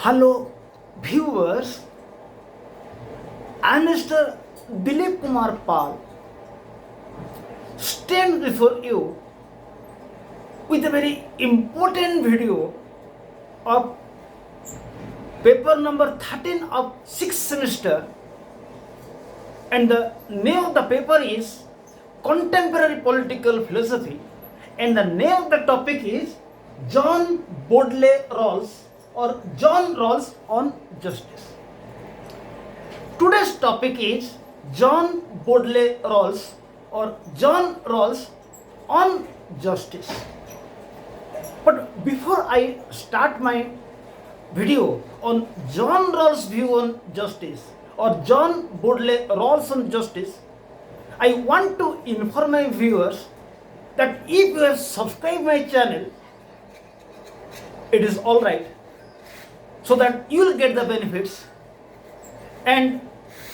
Hello viewers, I am Mr. Dilip Kumar Pal, stand before you with a very important video of paper number 13 of 6th semester, and the name of the paper is Contemporary Political Philosophy, and the name of the topic is John Baudelaire Rawls or John Rawls on Justice. Today's topic is John Baudelaire Rawls or John Rawls on Justice. But before I start my video on John Rawls' view on justice or John Baudelaire Rawls on justice, I want to inform my viewers that if you have subscribed my channel, it is alright, so that you will get the benefits. And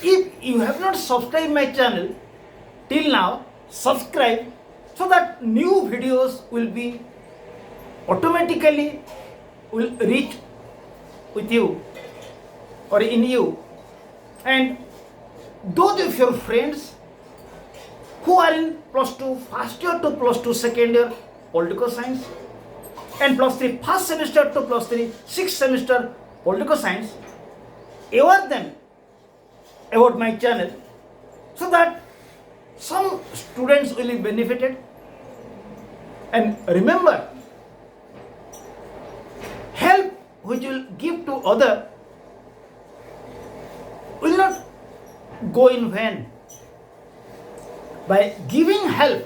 if you have not subscribed my channel till now, subscribe so that new videos will be automatically will reach with you or in you. And those of your friends who are in plus 2 first year to plus 2 second year political science and plus 3 first semester to plus 3 sixth semester political science, aware them about my channel so that some students will be benefited. And remember, help which you will give to other will not go in vain. By giving help,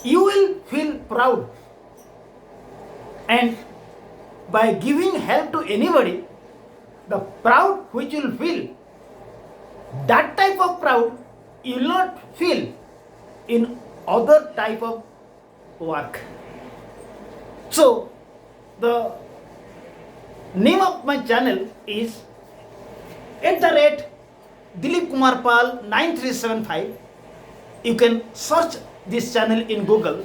you will feel proud, and by giving help to anybody, the proud which you will feel, that type of proud you will not feel in other type of work. So the name of my channel is @Dilip Kumar Pal 9375. You can search this channel in Google.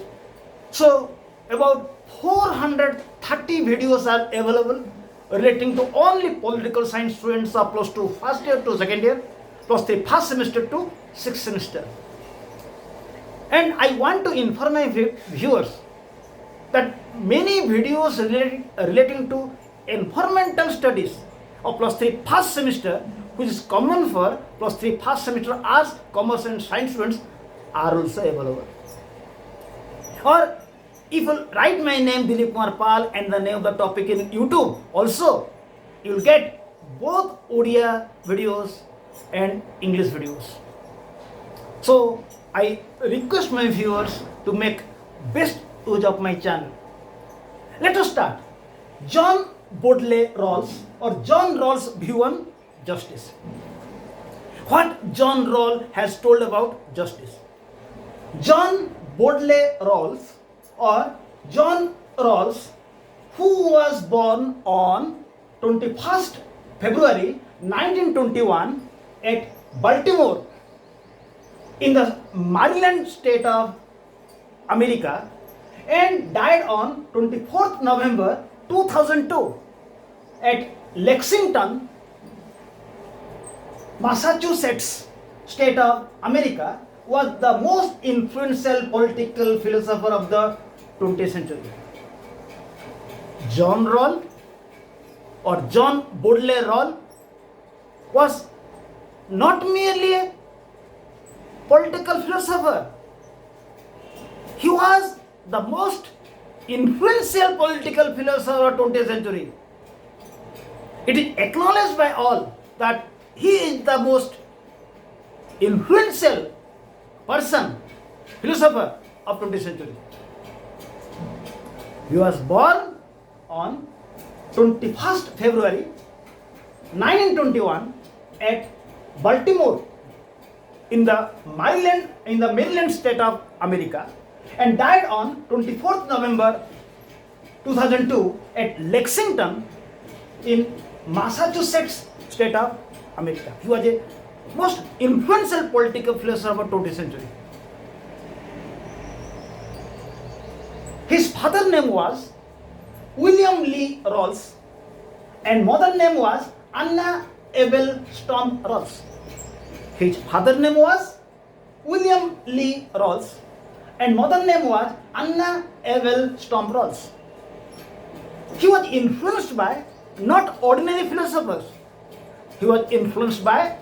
So about 430 videos are available relating to only political science students of plus 2 first year to second year, plus 3 first semester to sixth semester. And I want to inform my viewers that many videos relating to environmental studies of plus 3 first semester, which is common for plus 3 first semester arts, commerce and science students, are also available. Or if you write my name Dilip Kumar Pal and the name of the topic in YouTube, also you will get both Odia videos and English videos. So I request my viewers to make best use of my channel. Let us start. John Baudelaire Rawls or John Rawls' view on justice. What John Rawls has told about justice. John Baudelaire Rawls or John Rawls, who was born on 21st February 1921 at Baltimore in the Maryland state of America and died on 24th November 2002 at Lexington, Massachusetts state of America, was the most influential political philosopher of the 20th century. John Rawls or John Baudelaire Rawls was not merely a political philosopher. He was the most influential political philosopher of 20th century. It is acknowledged by all that he is the most influential person, philosopher of 20th century. He was born on 21st February 1921 at Baltimore in the Maryland state of America and died on 24th November 2002 at Lexington in Massachusetts state of America. He was a most influential political philosopher of 20th century. His father's name was William Lee Rawls and mother name was Anna Abel Storm Rawls. His father name was William Lee Rawls and mother name was Anna Abel Storm Rawls. He was influenced by not ordinary philosophers. He was influenced by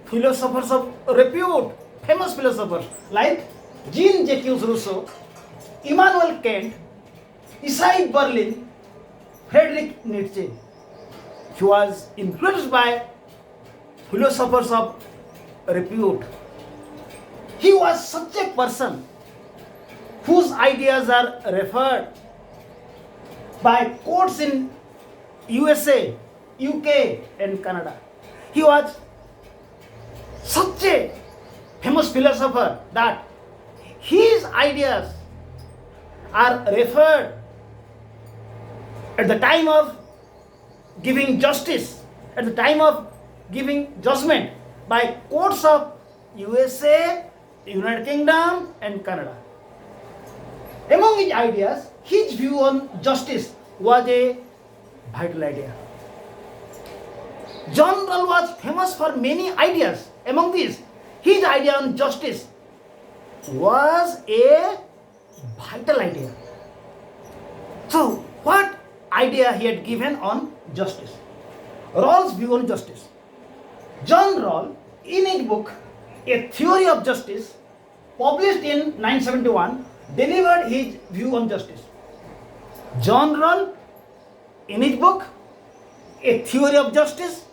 philosophers of repute, famous philosophers like Jean-Jacques Rousseau, Immanuel Kant, Isaiah Berlin, Friedrich Nietzsche. He was influenced by philosophers of repute. He was such a person whose ideas are referred by courts in USA, UK and Canada. He was such a famous philosopher that his ideas are referred at the time of giving justice, at the time of giving judgment by courts of USA, United Kingdom and Canada. Among his ideas, his view on justice was a vital idea. John Rawls was famous for many ideas. Among these, his idea on justice was a vital idea. So, what idea he had given on justice? Rawls' view on justice. John Rawls, in his book, A Theory of Justice, published in 1971, delivered his view on justice. John Rawls, in his book, A Theory of Justice,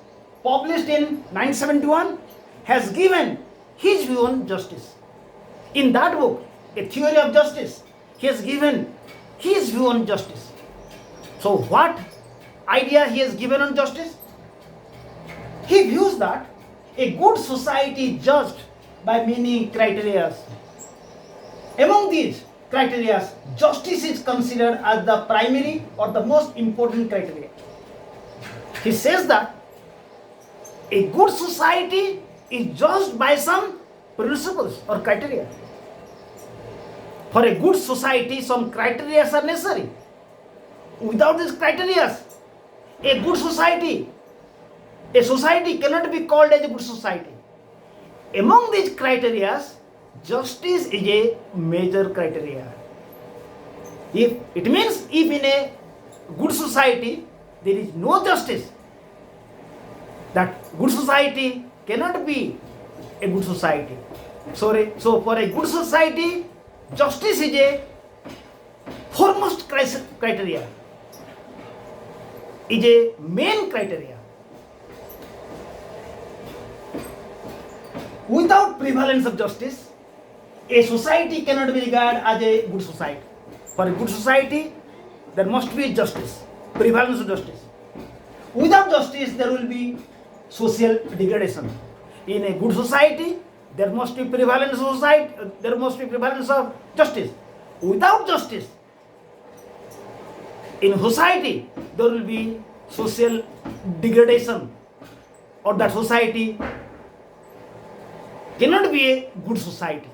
published in 1971, has given his view on justice. In that book, A Theory of Justice, he has given his view on justice. So what idea he has given on justice? He views that a good society is judged by many criteria. Among these criteria, justice is considered as the primary or the most important criteria. He says that a good society is judged by some principles or criteria. For a good society, some criteria are necessary. Without these criteria, a society cannot be called as a good society. Among these criteria, justice is a major criteria. If in a good society there is no justice, that good society cannot be a good society. So for a good society, justice is a foremost criteria, is a main criteria. Without prevalence of justice, a society cannot be regarded as a good society. For a good society, there must be justice, prevalence of justice. Without justice, there will be social degradation. In a good society, there must be prevalence of justice. Without justice, in society, there will be social degradation, or that society cannot be a good society.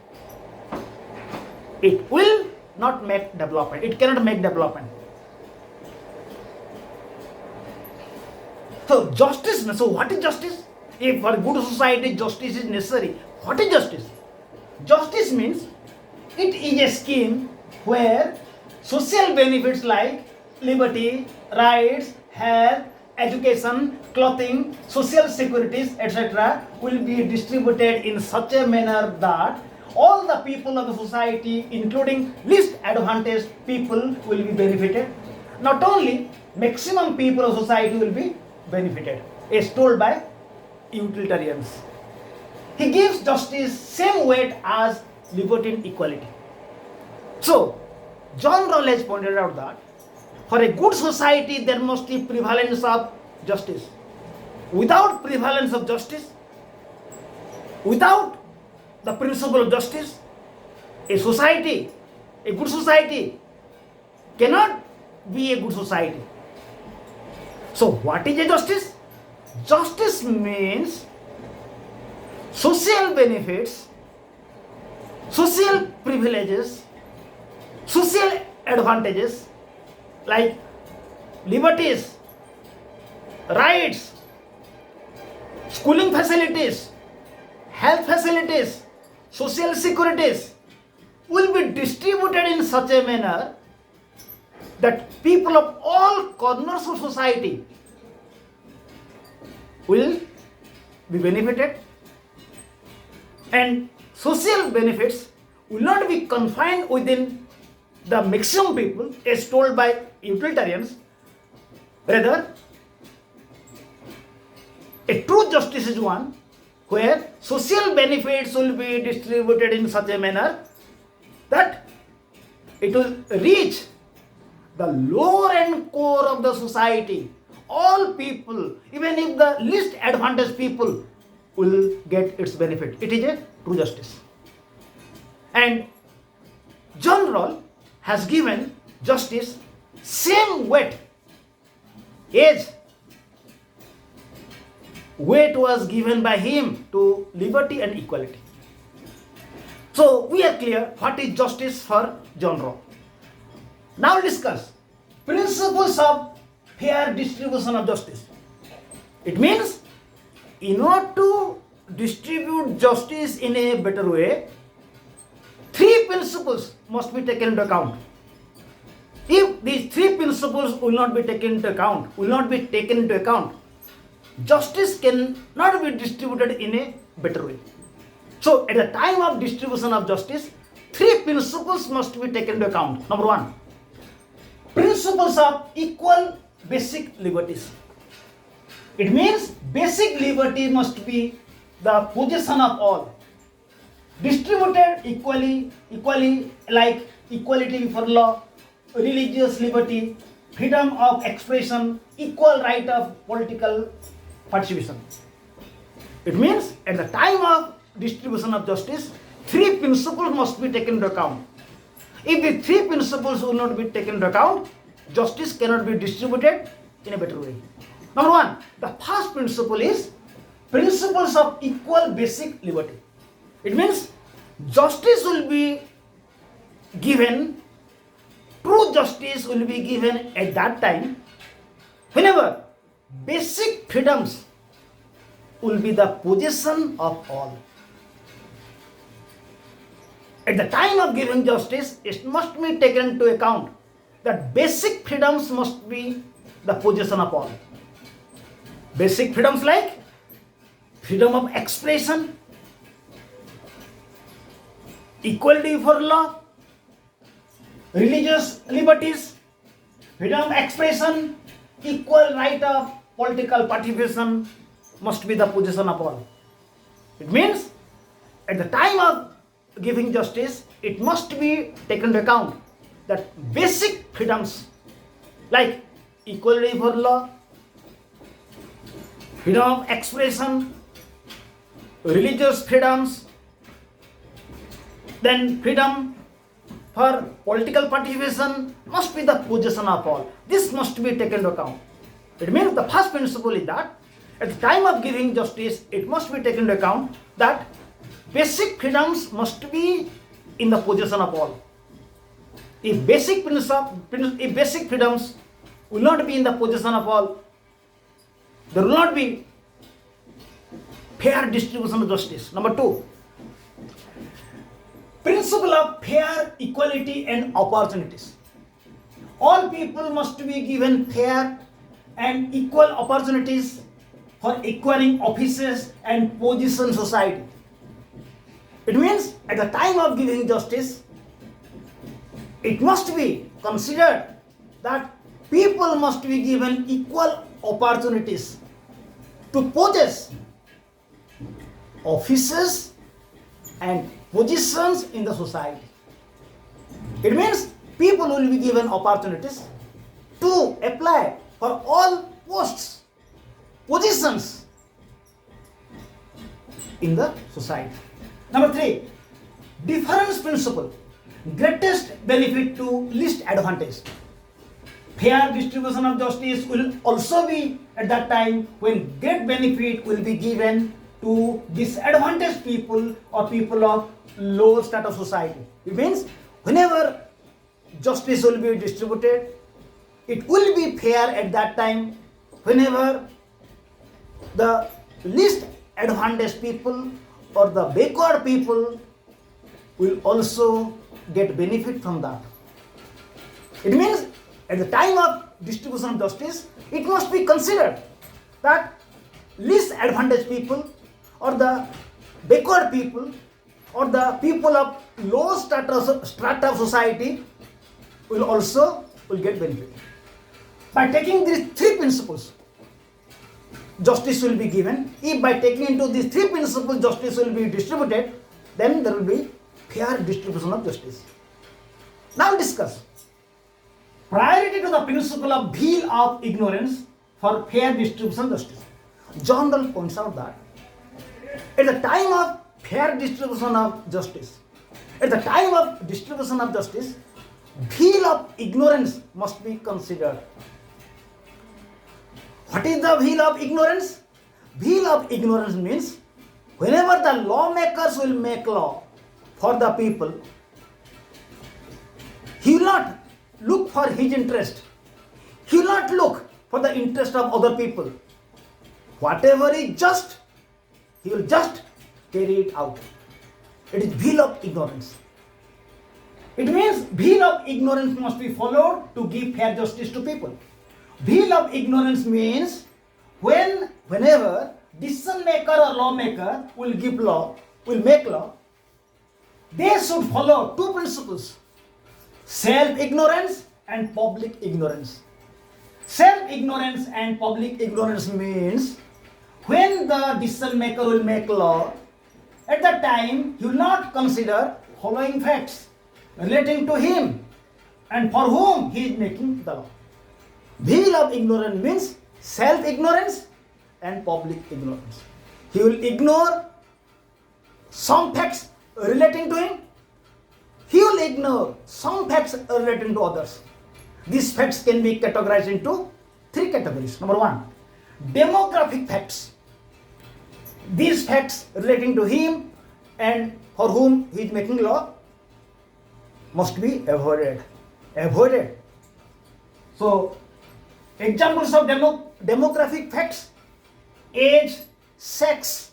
It will not make development. It cannot make development. So justice. So what is justice? If for a good society justice is necessary, what is justice? Justice means it is a scheme where social benefits like liberty, rights, health, education, clothing, social securities, etc. will be distributed in such a manner that all the people of the society, including least advantaged people, will be benefited. Not only maximum people of society will be benefited, as told by utilitarians. He gives justice same weight as liberty and equality. So, John Rawls has pointed out that for a good society there must be prevalence of justice. Without prevalence of justice, without the principle of justice, a good society cannot be a good society. So what is a justice? Justice means social benefits, social privileges, social advantages like liberties, rights, schooling facilities, health facilities, social securities will be distributed in such a manner that people of all corners of society will be benefited, and social benefits will not be confined within the maximum people as told by utilitarians. Rather, a true justice is one where social benefits will be distributed in such a manner that it will reach the lower and core of the society. All people, even if the least advantaged people, will get its benefit. It is a true justice. And John Rawls has given justice same weight as weight was given by him to liberty and equality. So we are clear what is justice for John Rawls. Now discuss principles of fair distribution of justice. It means in order to distribute justice in a better way, three principles must be taken into account. If these three principles will not be taken into account, justice cannot be distributed in a better way. So at the time of distribution of justice, three principles must be taken into account. Number one, principles of equal basic liberties. It means basic liberty must be the possession of all, distributed equally like equality before law, religious liberty, freedom of expression, equal right of political participation. It means at the time of distribution of justice, three principles must be taken into account. If the three principles will not be taken into account, justice cannot be distributed in a better way. Number one, the first principle is principles of equal basic liberty. It means justice will be given, true justice will be given at that time whenever basic freedoms will be the possession of all. At the time of giving justice, it must be taken into account that basic freedoms must be the possession of all. Basic freedoms like freedom of expression, equality for law, religious liberties, freedom of expression, equal right of political participation must be the possession of all. It means at the time of giving justice, it must be taken into account that basic freedoms like equality for law, freedom of expression, religious freedoms, then freedom for political participation must be the possession of all. This must be taken into account. It means the first principle is that at the time of giving justice, it must be taken into account that basic freedoms must be in the possession of all. If basic freedoms will not be in the possession of all, there will not be fair distribution of justice. Number two, principle of fair equality and opportunities. All people must be given fair and equal opportunities for acquiring offices and positions in society. It means at the time of giving justice, it must be considered that people must be given equal opportunities to possess offices and positions in the society. It means people will be given opportunities to apply for all posts, positions in the society. Number three, difference principle. Greatest benefit to least advantage. Fair distribution of justice will also be at that time when great benefit will be given to disadvantaged people or people of low status society. It means whenever justice will be distributed, it will be fair at that time whenever the least advantaged people or the backward people will also get benefit from that. It means at the time of distribution of justice, it must be considered that least advantaged people or the backward people or the people of low strata of society will get benefit. By taking these three principles, justice will be given. If by taking into these three principles justice will be distributed, then there will be fair distribution of justice. Now discuss priority to the principle of veil of ignorance for fair distribution of justice. John Rawls points out that at the time of fair distribution of justice, veil of ignorance must be considered. What is the veil of ignorance? Veil of ignorance means whenever the lawmakers will make law for the people, he will not look for his interest. He will not look for the interest of other people. Whatever is just, he will just carry it out. It is veil of ignorance. It means veil of ignorance must be followed to give fair justice to people. Veil of ignorance means whenever decision maker or lawmaker will make law, they should follow two principles: self-ignorance and public ignorance. Self-ignorance and public ignorance means when the decision maker will make law, at that time he will not consider following facts relating to him and for whom he is making the law. Veil of ignorance means self-ignorance and public ignorance. He will ignore some facts relating to him. He will ignore some facts relating to others. These facts can be categorized into three categories. Number one, demographic facts. These facts relating to him and for whom he is making law must be avoided. So, examples of demographic facts: age, sex,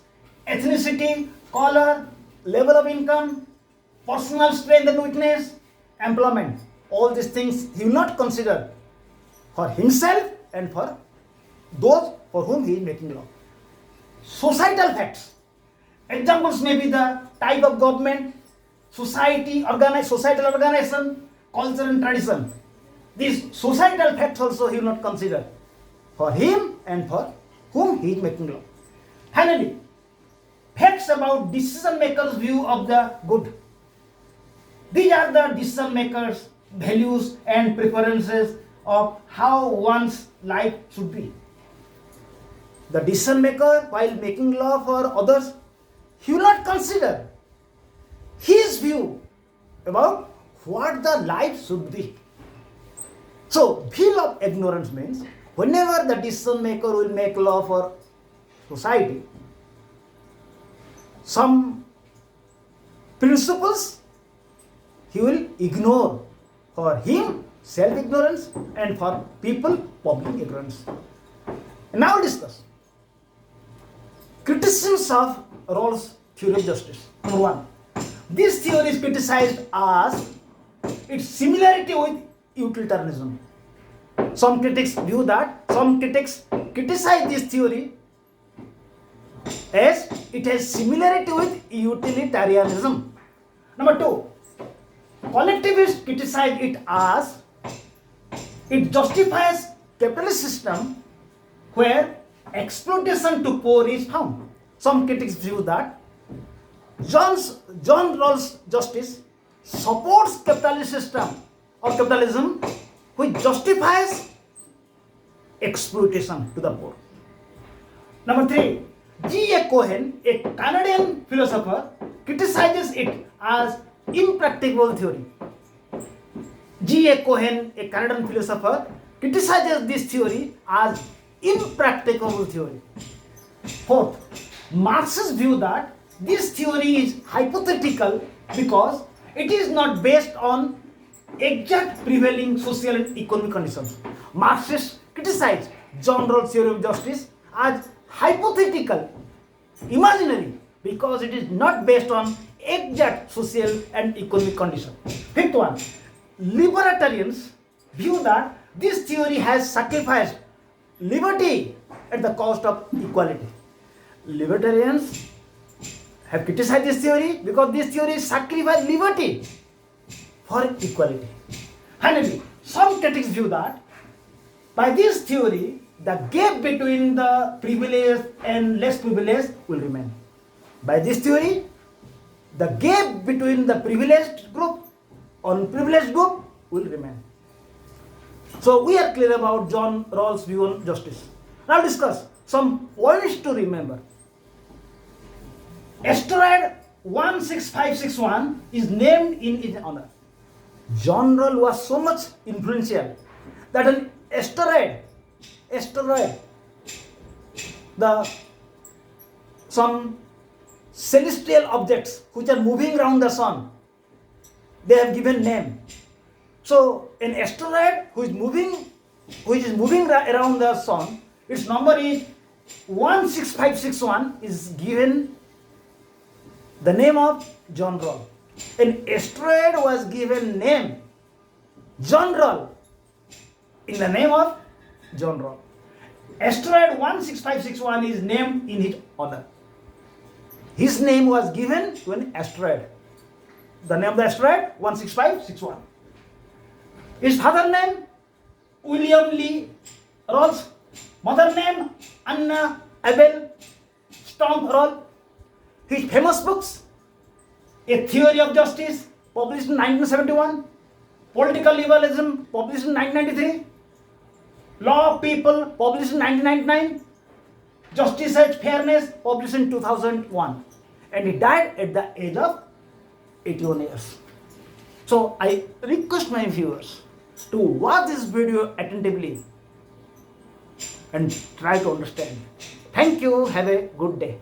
ethnicity, color, level of income, personal strength and weakness, employment. All these things he will not consider for himself and for those for whom he is making law. Societal facts. Examples may be the type of government, societal organization, culture and tradition. These societal facts also he will not consider for him and for whom he is making law. Finally, facts about decision makers' view of the good. These are the decision makers' values and preferences of how one's life should be. The decision maker, while making law for others, he will not consider his view about what the life should be. So, veil of ignorance means whenever the decision maker will make law for society, some principles he will ignore. For him, self-ignorance, and for people, public ignorance. Now discuss criticisms of Rawls' theory of justice. Number one, this theory is criticized as its similarity with utilitarianism. Some critics criticize this theory as it has similarity with utilitarianism. Number two, collectivists criticize it as it justifies capitalist system where exploitation to poor is found. Some critics view that John Rawls' justice supports capitalist system or capitalism which justifies exploitation to the poor. Number three, G.A. Cohen, a Canadian philosopher, criticizes it as impracticable theory. G.A. Cohen, a Canadian philosopher, criticizes this theory as impracticable theory. Fourth, Marx's view that this theory is hypothetical because it is not based on exact prevailing social and economic conditions. Marxists criticize John Rawls' theory of justice as hypothetical, imaginary, because it is not based on exact social and economic condition. Fifth one, libertarians view that this theory has sacrificed liberty at the cost of equality. Libertarians have criticized this theory because this theory sacrifices liberty for equality. Finally, some critics view that by this theory, the gap between the privileged and less privileged will remain. By this theory, the gap between the privileged group and unprivileged group will remain. So we are clear about John Rawls' view on justice. Now discuss some points to remember. Asteroid 16561 is named in his honor. John Rawls was so much influential that an asteroid, some celestial objects which are moving around the sun, they have given name. So an asteroid which is moving around the sun, its number is 16561, is given the name of John Rawls. An asteroid was given name John Rawls in the name of John Rawls. Asteroid 16561 is named in his honor. His name was given to an asteroid. The name of the asteroid 16561. His father name William Lee Rawls. Mother name Anna Abel Storm Rawls. His famous books, A Theory of Justice, published in 1971, Political Liberalism, published in 1993, Law of People, published in 1999, Justice and Fairness, published in 2001. And he died at the age of 81 years. So I request my viewers to watch this video attentively and try to understand. Thank you. Have a good day.